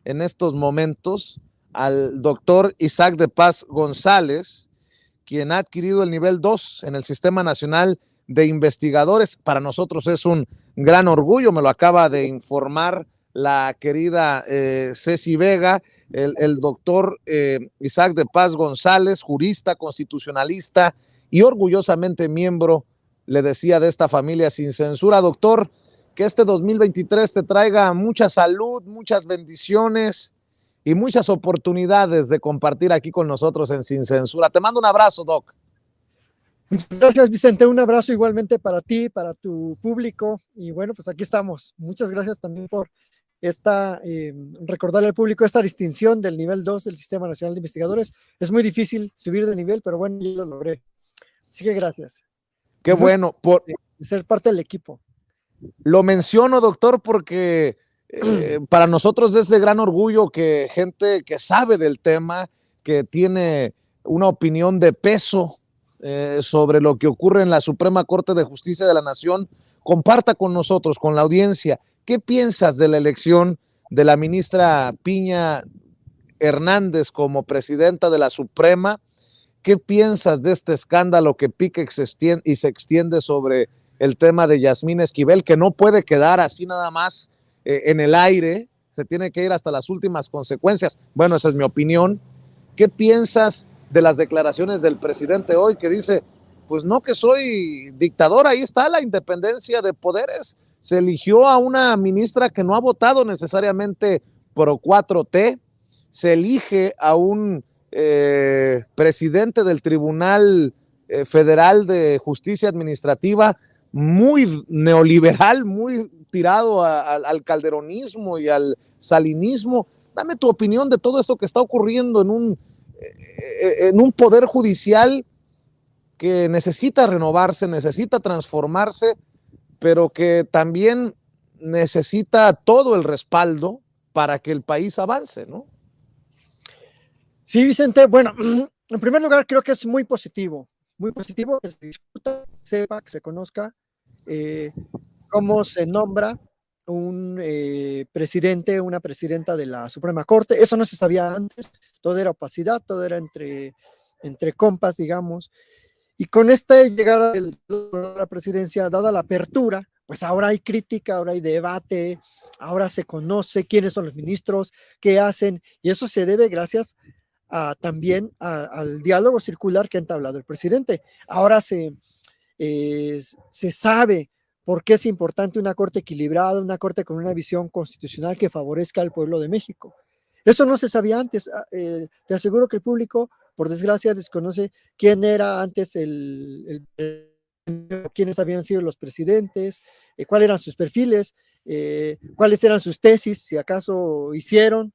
en estos momentos al doctor Isaac de Paz González, quien ha adquirido el nivel 2 en el Sistema Nacional de Investigadores. Para nosotros es un gran orgullo, me lo acaba de informar la querida Ceci Vega, el doctor Isaac de Paz González, jurista, constitucionalista y orgullosamente miembro, le decía, de esta familia sin censura. Doctor, que este 2023 te traiga mucha salud, muchas bendiciones y muchas oportunidades de compartir aquí con nosotros en Sin Censura. Te mando un abrazo, Doc. Muchas gracias, Vicente. Un abrazo igualmente para ti, para tu público. Y bueno, pues aquí estamos. Muchas gracias también por recordarle al público esta distinción del nivel 2 del Sistema Nacional de Investigadores. Es muy difícil subir de nivel, pero bueno, yo lo logré. Así que gracias. Qué bueno. Por ser parte del equipo. Lo menciono, doctor, porque para nosotros es de gran orgullo que gente que sabe del tema, que tiene una opinión de peso sobre lo que ocurre en la Suprema Corte de Justicia de la Nación, comparta con nosotros, con la audiencia, ¿qué piensas de la elección de la ministra Piña Hernández como presidenta de la Suprema? ¿Qué piensas de este escándalo que pica y se extiende sobre el tema de Yasmín Esquivel, que no puede quedar así nada más en el aire, se tiene que ir hasta las últimas consecuencias? Bueno, esa es mi opinión. ¿Qué piensas de las declaraciones del presidente hoy que dice, pues no que soy dictador, ahí está la independencia de poderes? Se eligió a una ministra que no ha votado necesariamente pro 4T, se elige a un presidente del Tribunal Federal de Justicia Administrativa muy neoliberal, muy tirado al calderonismo y al salinismo. Dame tu opinión de todo esto que está ocurriendo en un poder judicial que necesita renovarse, necesita transformarse, pero que también necesita todo el respaldo para que el país avance, ¿no? Sí, Vicente, bueno, en primer lugar creo que es muy positivo que se discuta, sepa, que se conozca cómo se nombra un presidente, una presidenta de la Suprema Corte. Eso no se sabía antes, todo era opacidad, todo era entre compas, digamos. Y con esta llegada de la presidencia, dada la apertura, pues ahora hay crítica, ahora hay debate, ahora se conoce quiénes son los ministros, qué hacen, y eso se debe gracias también al diálogo circular que ha entablado el presidente. Ahora se sabe por qué es importante una corte equilibrada, una corte con una visión constitucional que favorezca al pueblo de México. Eso no se sabía antes. Te aseguro que el público, por desgracia, desconoce quién era antes quiénes habían sido los presidentes, cuáles eran sus perfiles, cuáles eran sus tesis, si acaso hicieron.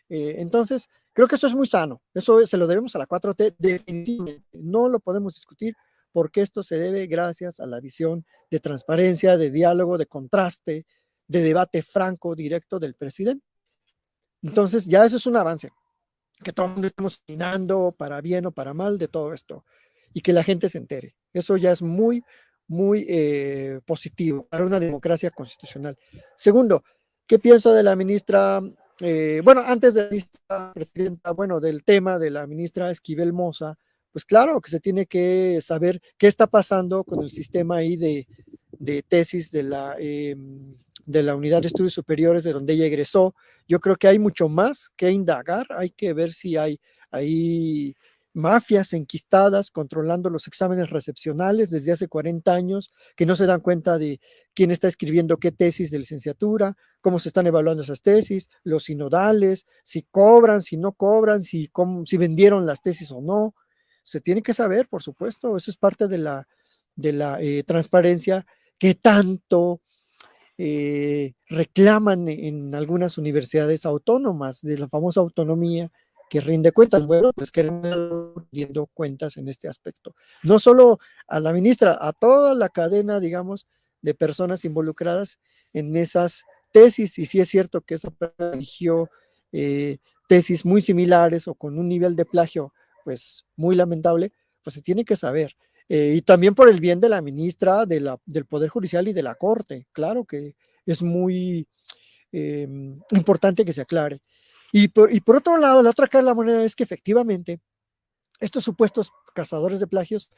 Entonces, creo que eso es muy sano. Eso se lo debemos a la 4T, definitivamente. No lo podemos discutir porque esto se debe gracias a la visión de transparencia, de diálogo, de contraste, de debate franco, directo del presidente. Entonces, ya eso es un avance. Que todo el mundo estamos opinando para bien o para mal de todo esto y que la gente se entere. Eso ya es muy, muy positivo para una democracia constitucional. Segundo, ¿qué pienso de la ministra? Bueno, antes de la ministra presidenta, bueno, del tema de la ministra Esquivel Moza, pues claro que se tiene que saber qué está pasando con el sistema ahí de tesis de la Unidad de Estudios Superiores de donde ella egresó. Yo creo que hay mucho más que indagar, hay que ver si hay mafias enquistadas controlando los exámenes recepcionales desde hace 40 años, que no se dan cuenta de quién está escribiendo qué tesis de licenciatura, cómo se están evaluando esas tesis, los sinodales, si cobran, si no cobran, si vendieron las tesis o no. Se tiene que saber, por supuesto, eso es parte de la transparencia que tanto reclaman en algunas universidades autónomas, de la famosa autonomía que rinde cuentas. Bueno, pues queremos rindiendo cuentas en este aspecto. No solo a la ministra, a toda la cadena, digamos, de personas involucradas en esas tesis, y si es cierto que esa persona eligió tesis muy similares o con un nivel de plagio, pues muy lamentable, pues se tiene que saber. Y también por el bien de la ministra, del Poder Judicial y de la Corte. Claro que es muy importante que se aclare. Y por otro lado, la otra cara de la moneda es que efectivamente estos supuestos cazadores de plagios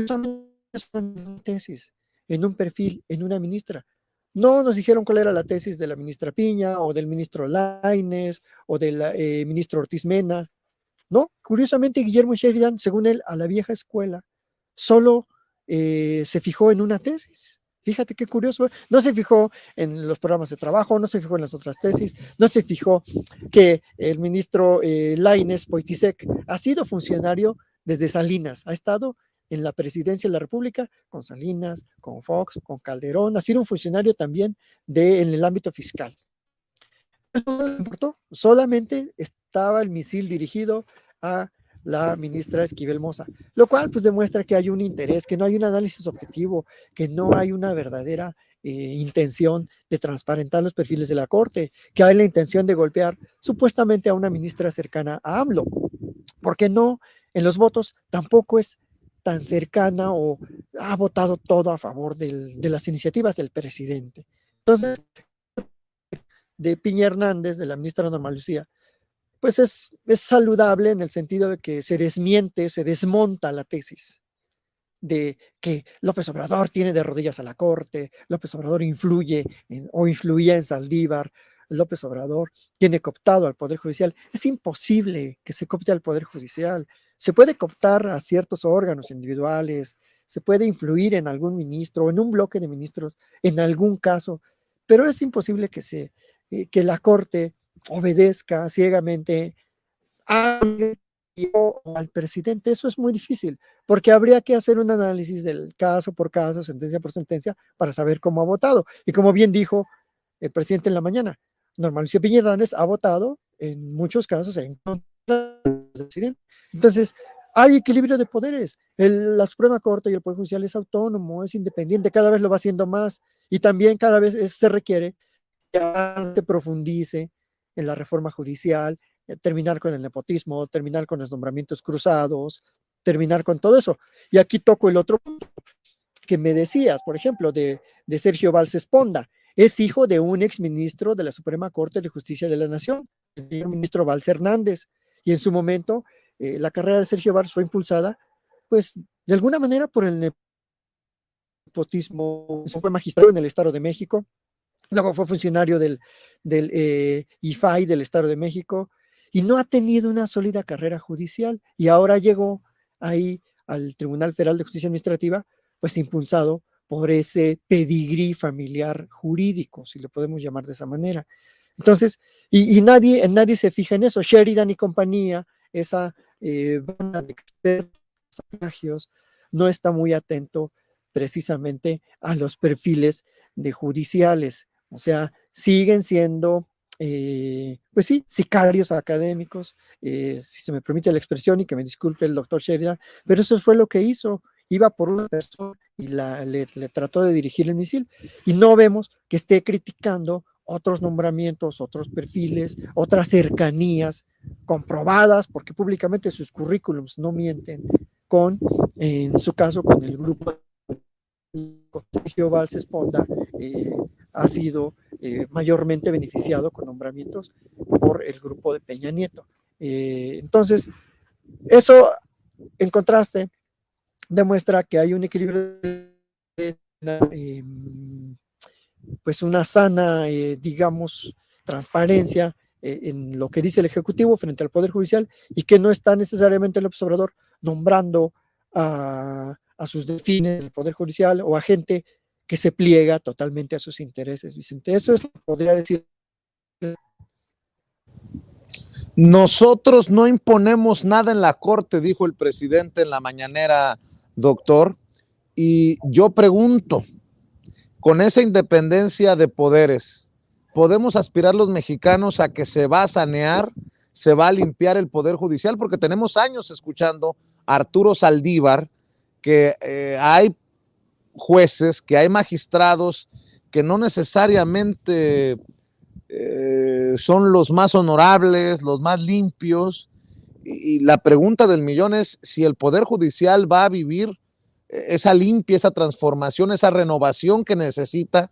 son en tesis, en un perfil, en una ministra. No nos dijeron cuál era la tesis de la ministra Piña o del ministro Lainez o del ministro Ortiz Mena. No, curiosamente Guillermo Sheridan, según él, a la vieja escuela, solo se fijó en una tesis. Fíjate qué curioso. No se fijó en los programas de trabajo, no se fijó en las otras tesis, no se fijó que el ministro Lainez Poitisek ha sido funcionario desde Salinas, ha estado en la presidencia de la República con Salinas, con Fox, con Calderón, ha sido un funcionario también en el ámbito fiscal. Eso no le importó, solamente estaba el misil dirigido a la ministra Esquivel Moza, lo cual pues demuestra que hay un interés, que no hay un análisis objetivo, que no hay una verdadera intención de transparentar los perfiles de la Corte, que hay la intención de golpear supuestamente a una ministra cercana a AMLO, porque no, en los votos tampoco es tan cercana o ha votado todo a favor de las iniciativas del presidente. Entonces, de Piña Hernández, de la ministra Norma Lucía, pues es saludable en el sentido de que se desmiente, se desmonta la tesis de que López Obrador tiene de rodillas a la Corte, López Obrador influye o influía en Saldívar, López Obrador tiene cooptado al Poder Judicial. Es imposible que se coopte al Poder Judicial. Se puede cooptar a ciertos órganos individuales, se puede influir en algún ministro o en un bloque de ministros en algún caso, pero es imposible que la Corte obedezca ciegamente al presidente. Eso es muy difícil, porque habría que hacer un análisis del caso por caso, sentencia por sentencia, para saber cómo ha votado. Y como bien dijo el presidente en la mañana, Norma Lucía Piña Hernández ha votado en muchos casos en contra del presidente. Entonces, hay equilibrio de poderes. La Suprema Corte y el Poder Judicial es autónomo, es independiente, cada vez lo va haciendo más, y también cada vez se requiere que se profundice en la reforma judicial, terminar con el nepotismo, terminar con los nombramientos cruzados, terminar con todo eso. Y aquí toco el otro punto que me decías, por ejemplo, de Sergio Valls Esponda. Es hijo de un exministro de la Suprema Corte de Justicia de la Nación, el señor ministro Valls Hernández. Y en su momento, la carrera de Sergio Valls fue impulsada, pues, de alguna manera por el nepotismo. Fue magistrado en el Estado de México, luego fue funcionario del IFAI del Estado de México, y no ha tenido una sólida carrera judicial, y ahora llegó ahí al Tribunal Federal de Justicia Administrativa, pues impulsado por ese pedigrí familiar jurídico, si lo podemos llamar de esa manera. Entonces, y nadie se fija en eso. Sheridan y compañía, esa banda de expertos, no está muy atento precisamente a los perfiles de judiciales. O sea, siguen siendo, pues sí, sicarios académicos, si se me permite la expresión, y que me disculpe el doctor Sheridan, pero eso fue lo que hizo. Iba por una persona y le trató de dirigir el misil, y no vemos que esté criticando otros nombramientos, otros perfiles, otras cercanías comprobadas, porque públicamente sus currículums no mienten, en su caso, con el grupo Sergio Valls Esponda, ha sido mayormente beneficiado con nombramientos por el grupo de Peña Nieto. Entonces, eso, en contraste, demuestra que hay un equilibrio, pues una sana, digamos, transparencia en lo que dice el Ejecutivo frente al Poder Judicial, y que no está necesariamente el López Obrador nombrando a sus delfines del Poder Judicial o a gente que se pliega totalmente a sus intereses, Vicente. Eso es lo que podría decir. Nosotros no imponemos nada en la Corte, dijo el presidente en la mañanera, doctor, y yo pregunto, con esa independencia de poderes, ¿podemos aspirar los mexicanos a que se va a sanear, se va a limpiar el Poder Judicial? Porque tenemos años escuchando a Arturo Saldívar que hay jueces, que hay magistrados que no necesariamente son los más honorables, los más limpios, y la pregunta del millón es si el Poder Judicial va a vivir esa limpia, esa transformación, esa renovación que necesita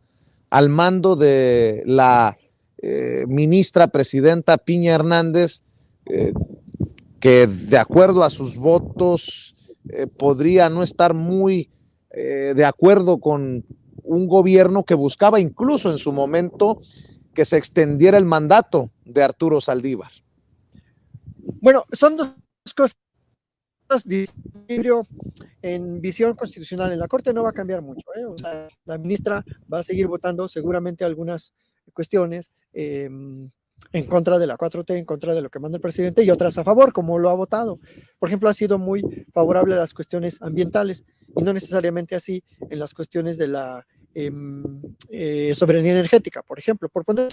al mando de la ministra presidenta Piña Hernández, que de acuerdo a sus votos podría no estar muy de acuerdo con un gobierno que buscaba incluso en su momento que se extendiera el mandato de Arturo Saldívar. Bueno, son dos cosas de equilibrio en visión constitucional. En la Corte no va a cambiar mucho, ¿eh? O sea, la ministra va a seguir votando seguramente algunas cuestiones en contra de la 4T, en contra de lo que manda el presidente, y otras a favor, como lo ha votado. Por ejemplo, ha sido muy favorable a las cuestiones ambientales y no necesariamente así en las cuestiones de la soberanía energética, por ejemplo, por poner.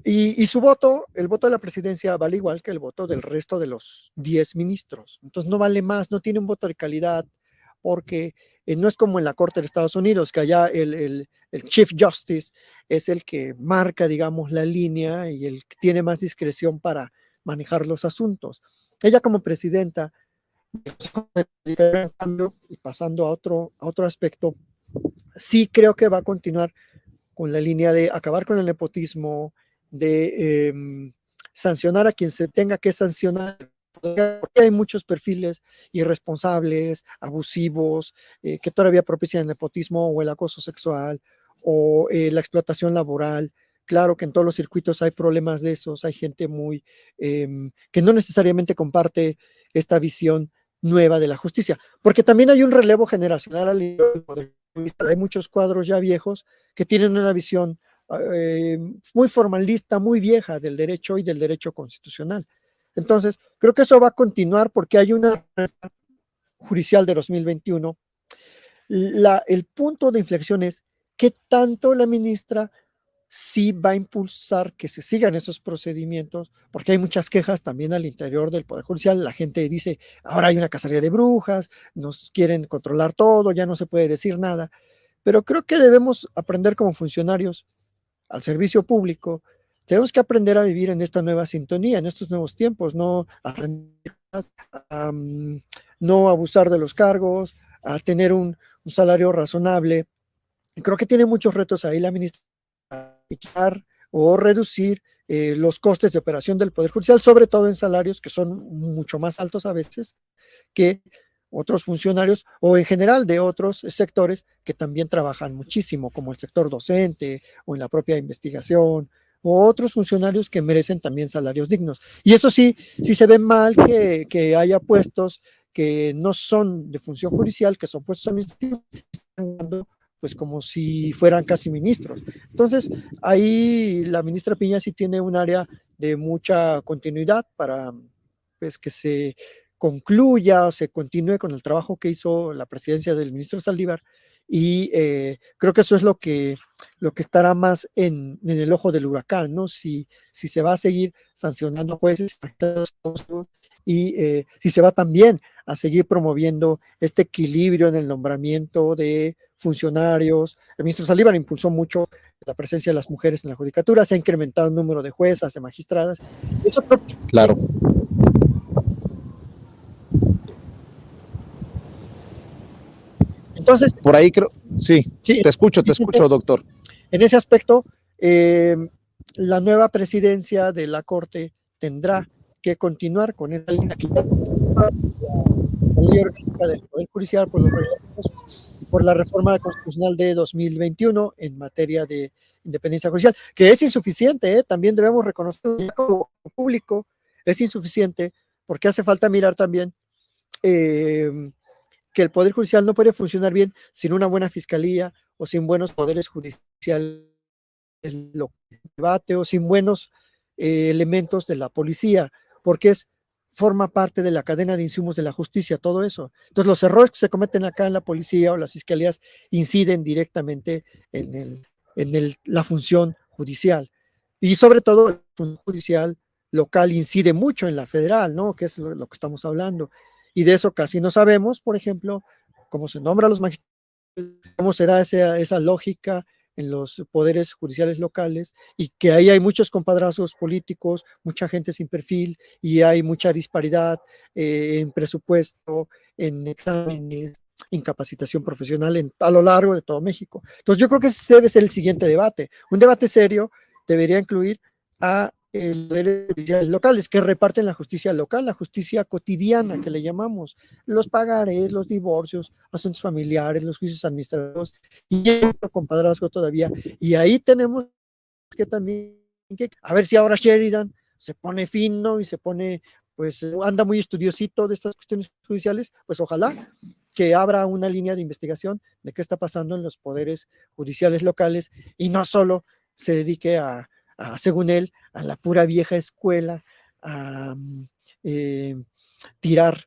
Y su voto, el voto de la presidencia vale igual que el voto del resto de los 10 ministros. Entonces no vale más, no tiene un voto de calidad, porque no es como en la Corte de Estados Unidos, que allá el Chief Justice es el que marca, digamos, la línea y el que tiene más discreción para manejar los asuntos. Ella como presidenta, y pasando a otro aspecto, sí creo que va a continuar con la línea de acabar con el nepotismo, de sancionar a quien se tenga que sancionar, porque hay muchos perfiles irresponsables, abusivos, que todavía propician el nepotismo o el acoso sexual o la explotación laboral. Claro que en todos los circuitos hay problemas de esos, hay gente muy que no necesariamente comparte esta visión nueva de la justicia, porque también hay un relevo generacional al poder. Hay muchos cuadros ya viejos que tienen una visión muy formalista, muy vieja del derecho y del derecho constitucional. Entonces, creo que eso va a continuar porque hay una reforma judicial de 2021. El punto de inflexión es qué tanto la ministra sí va a impulsar que se sigan esos procedimientos, porque hay muchas quejas también al interior del Poder Judicial. La gente dice, ahora hay una cacería de brujas, nos quieren controlar todo, ya no se puede decir nada. Pero creo que debemos aprender como funcionarios al servicio público, tenemos que aprender a vivir en esta nueva sintonía, en estos nuevos tiempos, no a, no abusar de los cargos, a tener un salario razonable. Y creo que tiene muchos retos ahí la ministra, o reducir los costes de operación del Poder Judicial, sobre todo en salarios que son mucho más altos a veces que otros funcionarios o en general de otros sectores que también trabajan muchísimo, como el sector docente o en la propia investigación, o otros funcionarios que merecen también salarios dignos. Y eso sí, sí se ve mal que haya puestos que no son de función judicial, que son puestos administrativos, están dando pues como si fueran casi ministros. Entonces, ahí la ministra Piña sí tiene un área de mucha continuidad para pues, que se concluya o se continúe con el trabajo que hizo la presidencia del ministro Saldívar, y creo que eso es lo que estará más en el ojo del huracán, ¿no? Si se va a seguir sancionando jueces y si se va también a seguir promoviendo este equilibrio en el nombramiento de funcionarios. El ministro Saldívar impulsó mucho la presencia de las mujeres en la judicatura, se ha incrementado el número de juezas, de magistradas. Eso claro. Entonces, por ahí creo, sí, te escucho, doctor. En ese aspecto, la nueva presidencia de la Corte tendrá que continuar con esa línea que ya la ley orgánica del Poder Judicial por la reforma constitucional de 2021 en materia de independencia judicial, que es insuficiente, también debemos reconocerlo como público, es insuficiente porque hace falta mirar también que el Poder Judicial no puede funcionar bien sin una buena fiscalía o sin buenos poderes judiciales, debate o sin buenos elementos de la policía, porque forma parte de la cadena de insumos de la justicia, todo eso. Entonces, los errores que se cometen acá en la policía o las fiscalías inciden directamente en la función judicial. Y sobre todo, la función judicial local incide mucho en la federal, ¿no? Que es lo que estamos hablando. Y de eso casi no sabemos, por ejemplo, cómo se nombra a los magistrados, cómo será esa lógica en los poderes judiciales locales, y que ahí hay muchos compadrazos políticos, mucha gente sin perfil, y hay mucha disparidad en presupuesto, en exámenes, incapacitación profesional a lo largo de todo México. Entonces yo creo que ese debe ser el siguiente debate. Un debate serio debería incluir a los poderes judiciales locales que reparten la justicia local, la justicia cotidiana que le llamamos, los pagarés, los divorcios, asuntos familiares, los juicios administrativos y el compadrazgo todavía. Y ahí tenemos que también, a ver si ahora Sheridan se pone fino y se pone, pues anda muy estudiosito de estas cuestiones judiciales, pues ojalá que abra una línea de investigación de qué está pasando en los poderes judiciales locales y no solo se dedique según él, a la pura vieja escuela, a tirar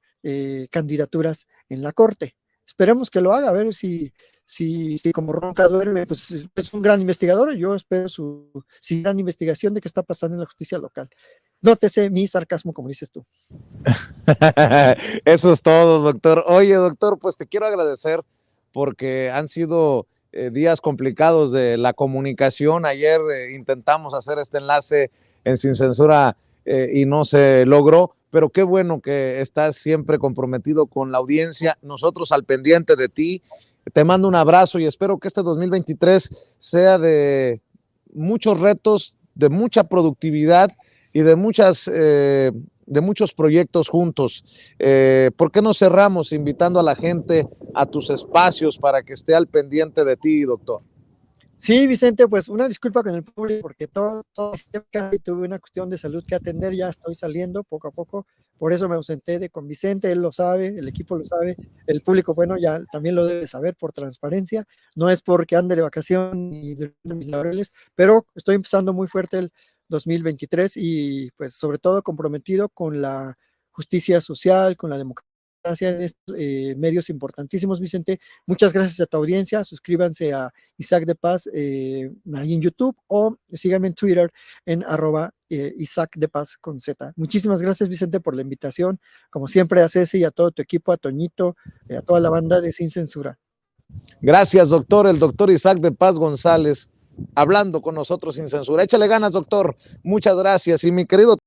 candidaturas en la corte. Esperemos que lo haga, a ver si como Ronca duerme, pues es un gran investigador. Yo espero su gran investigación de qué está pasando en la justicia local. Nótese mi sarcasmo, como dices tú. Eso es todo, doctor. Oye, doctor, pues te quiero agradecer porque han sido días complicados de la comunicación. Ayer intentamos hacer este enlace en Sin Censura y no se logró, pero qué bueno que estás siempre comprometido con la audiencia, nosotros al pendiente de ti. Te mando un abrazo y espero que este 2023 sea de muchos retos, de mucha productividad y de muchos proyectos juntos. ¿Por qué no cerramos invitando a la gente a tus espacios para que esté al pendiente de ti, doctor? Sí, Vicente, pues una disculpa con el público porque todo tuve una cuestión de salud que atender, ya estoy saliendo poco a poco, por eso me ausenté con Vicente, él lo sabe, el equipo lo sabe, el público, bueno, ya también lo debe saber por transparencia, no es porque ande de vacación ni de mis laureles, pero estoy empezando muy fuerte el 2023 y pues sobre todo comprometido con la justicia social, con la democracia en estos medios importantísimos, Vicente. Muchas gracias a tu audiencia. Suscríbanse a Isaac de Paz ahí en YouTube o síganme en Twitter en @Isaac de Paz con Z. Muchísimas gracias, Vicente, por la invitación. Como siempre, a Ceci y a todo tu equipo, a Toñito, a toda la banda de Sin Censura. Gracias, doctor. El doctor Isaac de Paz González, hablando con nosotros sin censura. Échale ganas, doctor. Muchas gracias. Y mi querido